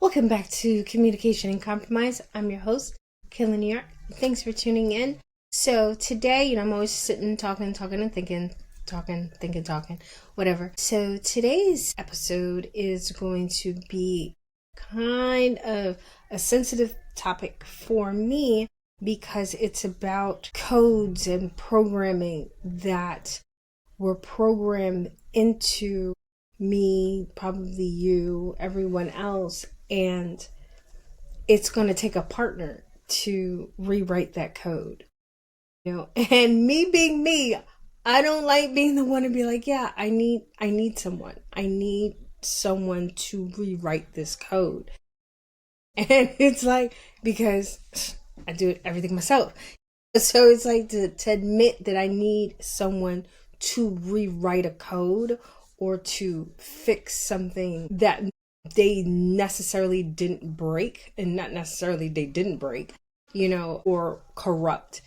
Welcome back to Communication and Compromise. I'm your host, Kayla New York. Thanks for tuning in. So today, I'm always sitting, talking, and thinking, whatever. So today's episode is going to be kind of a sensitive topic for me because it's about codes and programming that were programmed into me, probably you, everyone else, and it's going to take a partner to rewrite that code. And me being me, I don't like being the one to be like, yeah, I need someone. I need someone to rewrite this code. And it's like, because I do everything myself. So it's like to admit that I need someone to rewrite a code or to fix something that they necessarily didn't break, and not necessarily they didn't break, or corrupt.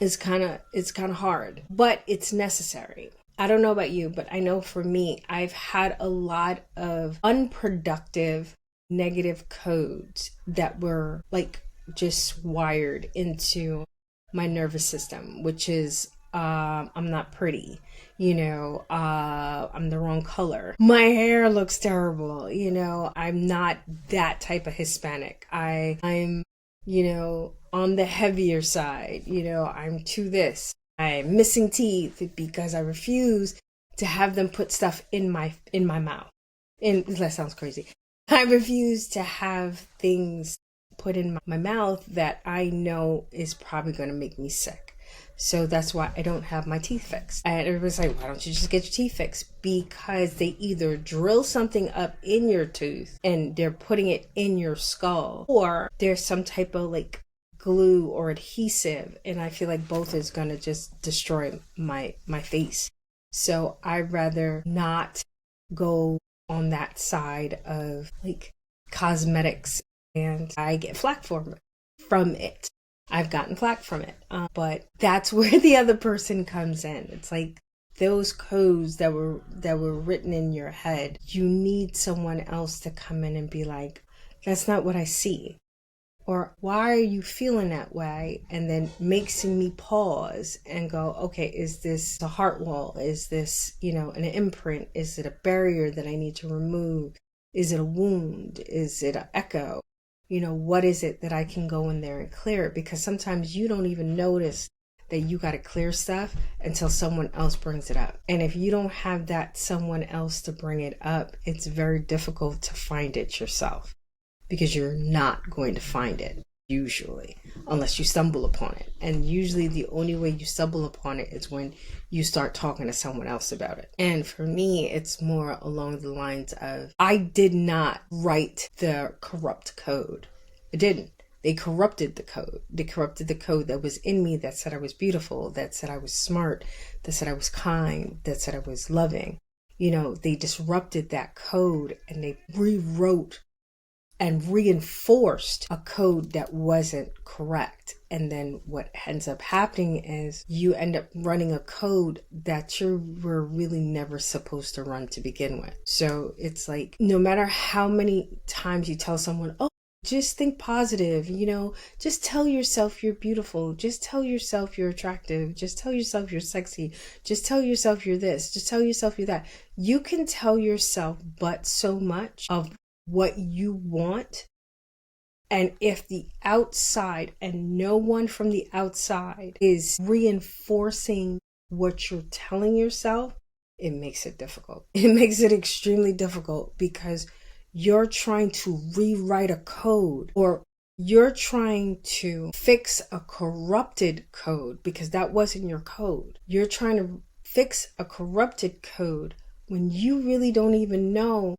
It's kind of hard, but it's necessary. I don't know about you, but I know for me, I've had a lot of unproductive, negative codes that were like just wired into my nervous system, which is I'm not pretty, I'm the wrong color. My hair looks terrible, I'm not that type of Hispanic. I'm, on the heavier side, I'm too this. I'm missing teeth because I refuse to have them put stuff in my mouth. And that sounds crazy. I refuse to have things put in my mouth that I know is probably going to make me sick. So that's why I don't have my teeth fixed. And everybody's like, why don't you just get your teeth fixed? Because they either drill something up in your tooth and they're putting it in your skull, or there's some type of like glue or adhesive. And I feel like both is going to just destroy my face. So I'd rather not go on that side of like cosmetics, and I get flack from it. I've gotten flack from it. But that's where the other person comes in. It's like those codes that were written in your head. You need someone else to come in and be like, that's not what I see. Or why are you feeling that way? And then makes me pause and go, okay, is this a heart wall? Is this, an imprint? Is it a barrier that I need to remove? Is it a wound? Is it an echo? What is it that I can go in there and clear it? Because sometimes you don't even notice that you got to clear stuff until someone else brings it up. And if you don't have that someone else to bring it up, it's very difficult to find it yourself, because you're not going to find it usually unless you stumble upon it. And usually the only way you stumble upon it is when you start talking to someone else about it. And for me, it's more along the lines of, I did not write the corrupt code. I didn't. They corrupted the code. They corrupted the code that was in me that said I was beautiful, that said I was smart, that said I was kind, that said I was loving. They disrupted that code and they rewrote and reinforced a code that wasn't correct. And then what ends up happening is you end up running a code that you were really never supposed to run to begin with. So it's like, no matter how many times you tell someone, oh, just think positive, just tell yourself you're beautiful. Just tell yourself you're attractive. Just tell yourself you're sexy. Just tell yourself you're this. Just tell yourself you're that. You can tell yourself but so much of what you want. And if the outside and no one from the outside is reinforcing what you're telling yourself, it makes it difficult. It makes it extremely difficult because you're trying to rewrite a code, or you're trying to fix a corrupted code because that wasn't your code. You're trying to fix a corrupted code when you really don't even know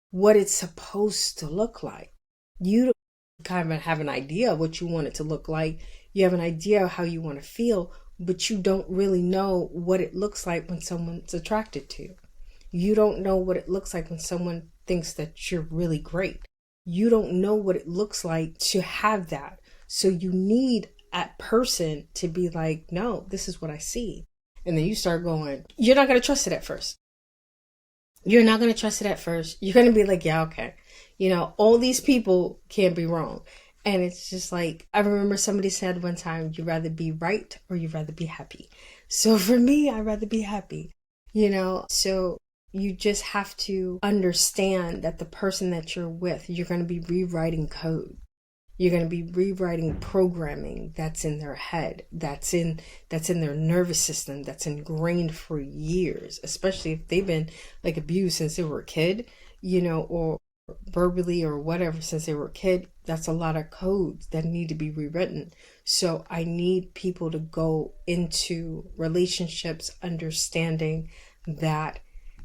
what it's supposed to look like. You kind of have an idea of what you want it to look like. You have an idea of how you want to feel, but you don't really know what it looks like when someone's attracted to you. You don't know what it looks like when someone thinks that you're really great. You don't know what it looks like to have that. So you need a person to be like, no, this is what I see. And then you start going, you're not going to trust it at first. You're not going to trust it at first. You're going to be like, yeah, okay. You know, all these people can't be wrong. And it's just like, I remember somebody said one time, you'd rather be right or you'd rather be happy. So for me, I'd rather be happy, you know? So you just have to understand that the person that you're with, you're going to be rewriting code. You're going to be rewriting programming that's in their head, that's in their nervous system, that's ingrained for years, especially if they've been like abused since they were a kid, you know, or verbally or whatever since they were a kid. That's a lot of codes that need to be rewritten. So I need people to go into relationships understanding that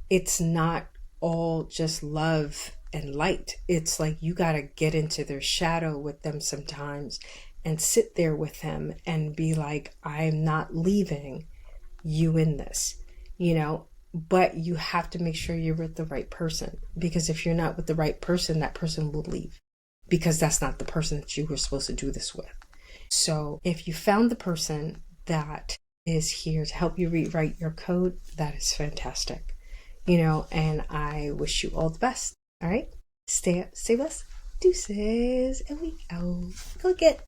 it's not all just love and light. It's like you got to get into their shadow with them sometimes and sit there with them and be like, I'm not leaving you in this, you know, but you have to make sure you're with the right person, because if you're not with the right person, that person will leave, because that's not the person that you were supposed to do this with. So if you found the person that is here to help you rewrite your code, that is fantastic, you know, and I wish you all the best. All right, stay up, stay blessed, deuces, and we out. Go get